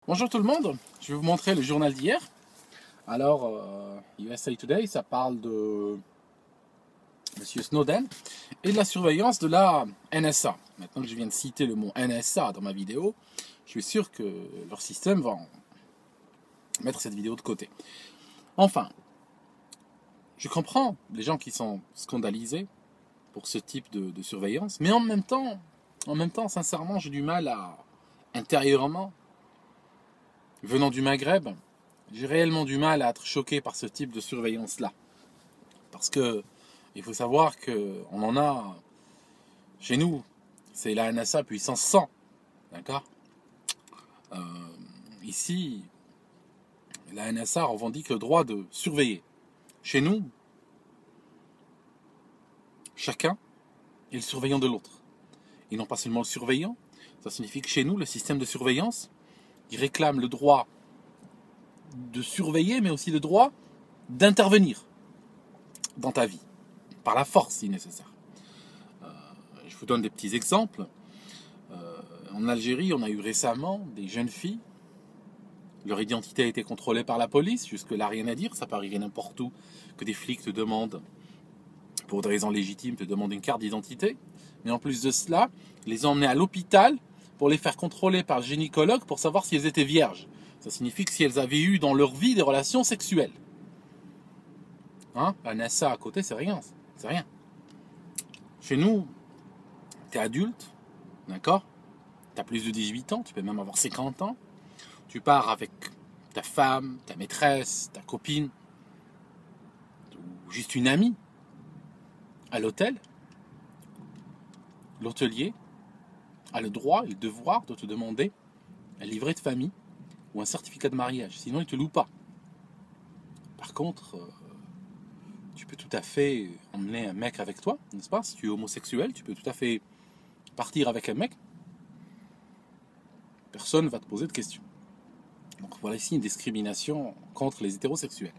Bonjour tout le monde, je vais vous montrer le journal d'hier. Alors, USA Today, ça parle de Monsieur Snowden et de la surveillance de la NSA. Maintenant que je viens de citer le mot NSA dans ma vidéo, je suis sûr que leur système va mettre cette vidéo de côté. Enfin, je comprends les gens qui sont scandalisés pour ce type de surveillance, mais en même temps, sincèrement, j'ai du mal à, intérieurement, venant du Maghreb, j'ai réellement du mal à être choqué par ce type de surveillance-là. Parce que il faut savoir qu'on en a chez nous, c'est la NSA puissance 100. D'accord euh, Ici, la NSA revendique le droit de surveiller. Chez nous, chacun est le surveillant de l'autre. Et non pas seulement le surveillant, ça signifie que chez nous, le système de surveillance, il réclame le droit de surveiller, mais aussi le droit d'intervenir dans ta vie, par la force si nécessaire. Je vous donne des petits exemples. En Algérie, on a eu récemment des jeunes filles, leur identité a été contrôlée par la police, jusque-là rien à dire, ça peut arriver n'importe où, que des flics te demandent, pour des raisons légitimes, te demandent une carte d'identité, mais en plus de cela, les ont emmenés à l'hôpital pour les faire contrôler par le gynécologue pour savoir si elles étaient vierges. Ça signifie que si elles avaient eu dans leur vie des relations sexuelles. Hein? La NSA à côté, c'est rien. C'est rien. Chez nous, t'es adulte, d'accord? T'as plus de 18 ans, tu peux même avoir 50 ans. Tu pars avec ta femme, ta maîtresse, ta copine, ou juste une amie, à l'hôtel. L'hôtelier a le droit et le devoir de te demander un livret de famille ou un certificat de mariage, sinon il ne te loue pas. Par contre, tu peux tout à fait emmener un mec avec toi, n'est-ce pas? Si tu es homosexuel, tu peux tout à fait partir avec un mec. Personne ne va te poser de questions. Donc voilà ici une discrimination contre les hétérosexuels.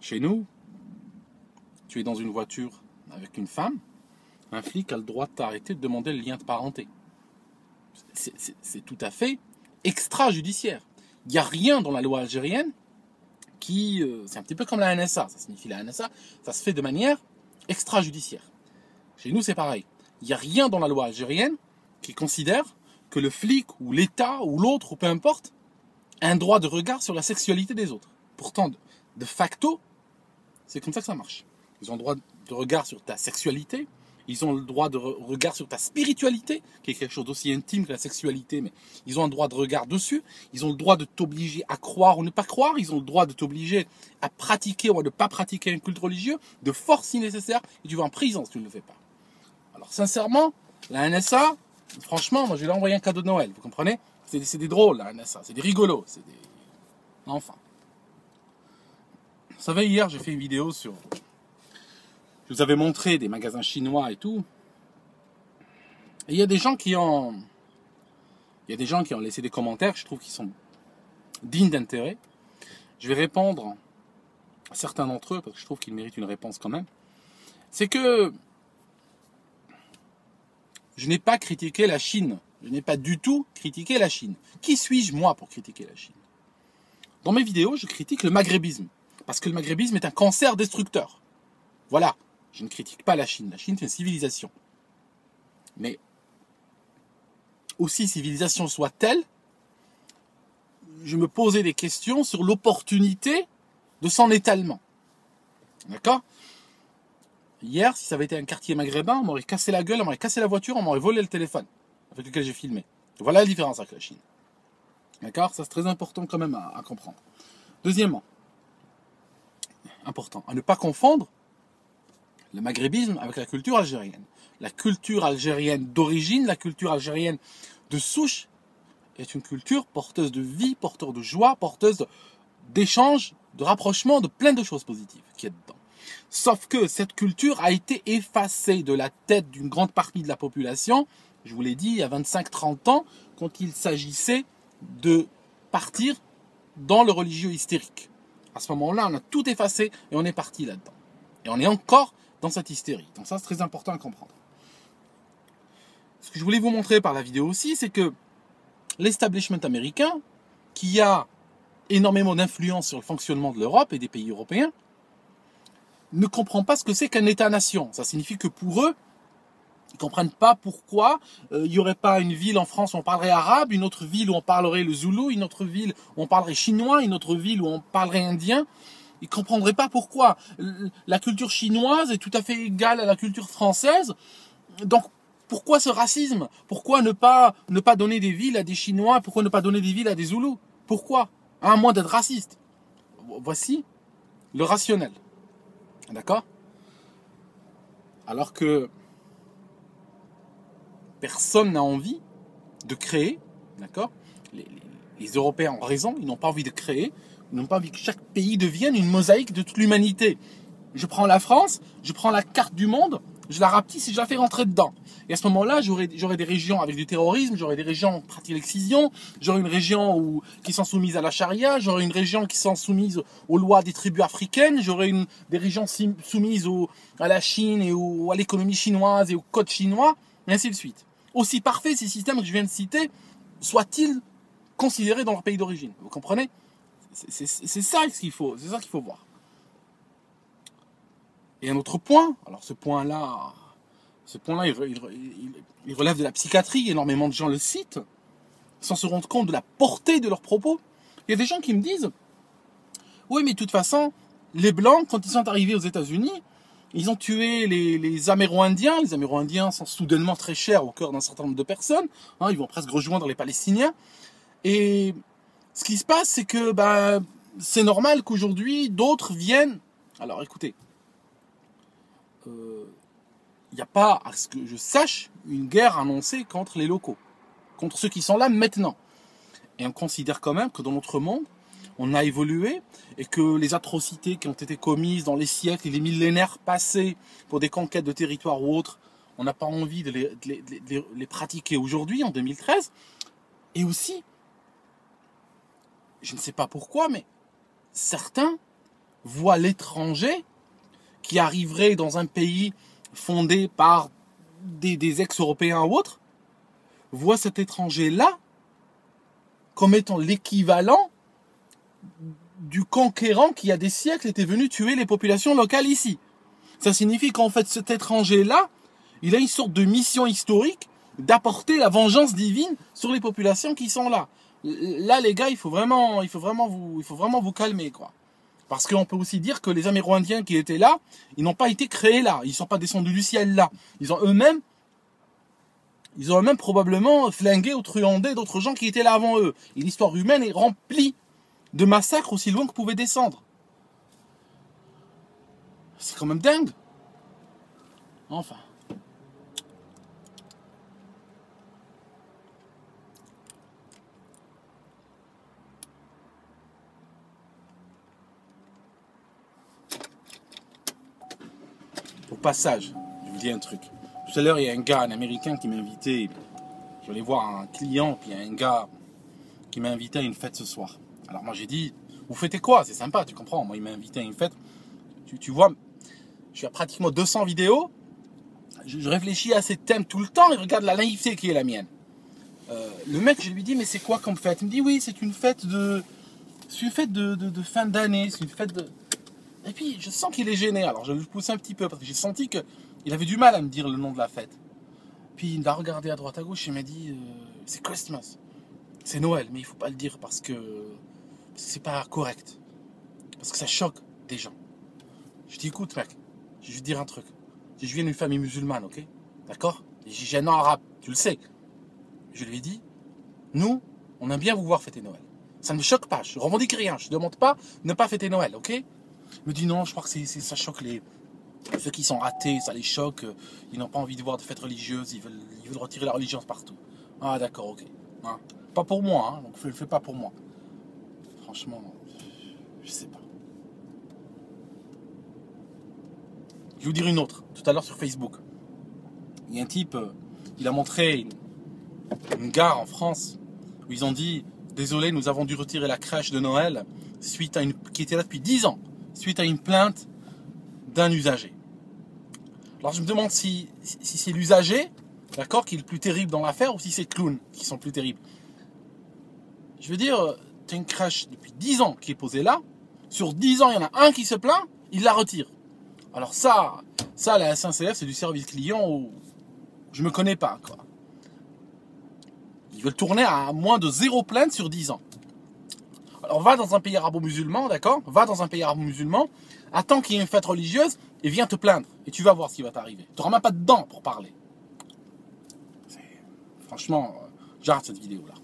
Chez nous, tu es dans une voiture avec une femme, un flic a le droit de t'arrêter de demander le lien de parenté. C'est tout à fait extrajudiciaire. Il n'y a rien dans la loi algérienne qui... c'est un petit peu comme la NSA. Ça signifie la NSA, ça se fait de manière extrajudiciaire. Chez nous, c'est pareil. Il n'y a rien dans la loi algérienne qui considère que le flic ou l'État ou l'autre, ou peu importe, a un droit de regard sur la sexualité des autres. Pourtant, de facto, c'est comme ça que ça marche. Ils ont le droit de regard sur ta sexualité, ils ont le droit de regard sur ta spiritualité, qui est quelque chose d'aussi intime que la sexualité, mais ils ont un droit de regard dessus, ils ont le droit de t'obliger à croire ou ne pas croire, ils ont le droit de t'obliger à pratiquer ou à ne pas pratiquer un culte religieux, de force si nécessaire, et tu vas en prison si tu ne le fais pas. Alors sincèrement, la NSA, franchement, moi je vais leur envoyer un cadeau de Noël, vous comprenez? C'est des drôles, la NSA, c'est des rigolos, c'est des... Enfin. Vous savez, hier j'ai fait une vidéo sur... Je vous avais montré des magasins chinois et tout. Et il y a des gens qui ont... laissé des commentaires, je trouve qu'ils sont dignes d'intérêt. Je vais répondre à certains d'entre eux, parce que je trouve qu'ils méritent une réponse quand même. C'est que je n'ai pas critiqué la Chine. Je n'ai pas du tout critiqué la Chine. Qui suis-je, moi, pour critiquer la Chine? Dans mes vidéos, je critique le maghrébisme. Parce que le maghrébisme est un cancer destructeur. Voilà. Je ne critique pas la Chine. La Chine, c'est une civilisation. Mais, aussi civilisation soit-elle, je me posais des questions sur l'opportunité de son étalement. D'accord? Hier, si ça avait été un quartier maghrébin, on m'aurait cassé la gueule, on m'aurait cassé la voiture, on m'aurait volé le téléphone avec lequel j'ai filmé. Voilà la différence avec la Chine. D'accord? Ça, c'est très important quand même à comprendre. Deuxièmement, important, à ne pas confondre le maghrébisme avec la culture algérienne. La culture algérienne d'origine, la culture algérienne de souche, est une culture porteuse de vie, porteuse de joie, porteuse d'échanges, de rapprochement, de plein de choses positives qui est dedans. Sauf que cette culture a été effacée de la tête d'une grande partie de la population, je vous l'ai dit, il y a 25-30 ans, quand il s'agissait de partir dans le religieux hystérique. À ce moment-là, on a tout effacé et on est parti là-dedans. Et on est encore dans cette hystérie. Donc ça, c'est très important à comprendre. Ce que je voulais vous montrer par la vidéo aussi, c'est que l'establishment américain, qui a énormément d'influence sur le fonctionnement de l'Europe et des pays européens, ne comprend pas ce que c'est qu'un État-nation. Ça signifie que pour eux, ils ne comprennent pas pourquoi il n'y aurait pas une ville en France où on parlerait arabe, une autre ville où on parlerait le zoulou, une autre ville où on parlerait chinois, une autre ville où on parlerait indien. Ils ne comprendraient pas pourquoi. La culture chinoise est tout à fait égale à la culture française. Donc, pourquoi ce racisme? Pourquoi ne pas donner des villes à des Chinois? Pourquoi ne pas donner des villes à des Zoulous? Pourquoi? À moins d'être raciste. Voici le rationnel. D'accord? Alors que personne n'a envie de créer, d'accord? Les Européens ont raison, ils n'ont pas envie de créer, ils n'ont pas envie que chaque pays devienne une mosaïque de toute l'humanité. Je prends la France, je prends la carte du monde, je la rapetisse et je la fais rentrer dedans. Et à ce moment-là, j'aurai des régions avec du terrorisme, j'aurai des régions qui pratiquent l'excision, j'aurai une région qui sont soumises à la charia, j'aurai une région qui sont soumises aux lois des tribus africaines, j'aurai des régions soumises à la Chine et à l'économie chinoise et au code chinois, et ainsi de suite. Aussi parfaits ces systèmes que je viens de citer soient-ils considérés dans leur pays d'origine. Vous comprenez? C'est ça qu'il faut voir. Et un autre point, alors ce point-là, il relève de la psychiatrie, énormément de gens le citent, sans se rendre compte de la portée de leurs propos. Il y a des gens qui me disent, oui, mais de toute façon, les Blancs, quand ils sont arrivés aux États-Unis, ils ont tué les Améro-Indiens. Les Améro-Indiens sont soudainement très chers au cœur d'un certain nombre de personnes. Hein, ils vont presque rejoindre les Palestiniens. Et ce qui se passe, c'est que c'est normal qu'aujourd'hui, d'autres viennent. Alors écoutez, il n'y a pas, à ce que je sache, une guerre annoncée contre les locaux, contre ceux qui sont là maintenant. Et on considère quand même que dans notre monde, on a évolué et que les atrocités qui ont été commises dans les siècles et les millénaires passés pour des conquêtes de territoires ou autres, on n'a pas envie de les pratiquer aujourd'hui, en 2013. Et aussi, je ne sais pas pourquoi, mais certains voient l'étranger qui arriverait dans un pays fondé par des ex-européens ou autres, voient cet étranger-là comme étant l'équivalent du conquérant qui, il y a des siècles, était venu tuer les populations locales ici. Ça signifie qu'en fait, cet étranger-là, il a une sorte de mission historique d'apporter la vengeance divine sur les populations qui sont là. Là, les gars, il faut vraiment vous calmer, quoi. Parce qu'on peut aussi dire que les Améro-Indiens qui étaient là, ils n'ont pas été créés là. Ils ne sont pas descendus du ciel là. Ils ont eux-mêmes probablement flingué ou truandé d'autres gens qui étaient là avant eux. Et l'histoire humaine est remplie de massacres aussi loin que pouvaient descendre. C'est quand même dingue. Enfin. Au passage, je vous dis un truc. Tout à l'heure, il y a un Américain qui m'a invité. Je vais aller voir un client, puis il y a un gars qui m'a invité à une fête ce soir. Alors moi j'ai dit, vous fêtez quoi? C'est sympa, tu comprends? Moi il m'a invité à une fête. Tu vois, je suis à pratiquement 200 vidéos. Je réfléchis à ces thèmes tout le temps et regarde la naïveté qui est la mienne. Le mec, je lui dis, mais c'est quoi comme fête? Il me dit, oui, c'est une fête de fin d'année, c'est une fête de... Et puis, je sens qu'il est gêné. Alors, je le pousse un petit peu parce que j'ai senti qu'il avait du mal à me dire le nom de la fête. Puis, il m'a regardé à droite à gauche et il m'a dit, c'est Christmas. C'est Noël, mais il faut pas le dire parce que c'est pas correct. Parce que ça choque des gens. Je dis, écoute, mec, je vais te dire un truc. Je viens d'une famille musulmane, ok? D'accord? J'ai un nom arabe, tu le sais. Je lui ai dit, nous, on aime bien vous voir fêter Noël. Ça ne me choque pas, je ne revendique rien, je ne demande pas de ne pas fêter Noël, ok? Il me dit non, je crois que ça choque ceux qui sont athées, ça les choque, ils n'ont pas envie de voir de fêtes religieuses, ils veulent retirer la religion partout. Ah d'accord, ok. Hein? Pas pour moi, hein, donc fais pas pour moi. Franchement, je sais pas. Je vais vous dire une autre, tout à l'heure sur Facebook. Il y a un type, il a montré une gare en France où ils ont dit désolé, nous avons dû retirer la crèche de Noël qui était là depuis 10 ans, suite à une plainte d'un usager. Alors je me demande si c'est l'usager, d'accord, qui est le plus terrible dans l'affaire, ou si c'est les clowns qui sont plus terribles. Je veux dire, tu as une crèche depuis 10 ans qui est posée là. Sur 10 ans, il y en a un qui se plaint, il la retire. Alors ça la SNCF, c'est du service client où je me connais pas, quoi. Ils veulent tourner à moins de 0 plainte sur 10 ans. Alors va dans un pays arabo-musulman, d'accord? Va dans un pays arabo-musulman, attends qu'il y ait une fête religieuse et viens te plaindre. Et tu vas voir ce qui va t'arriver. Tu n'auras même pas de dents pour parler. Franchement, j'arrête cette vidéo là.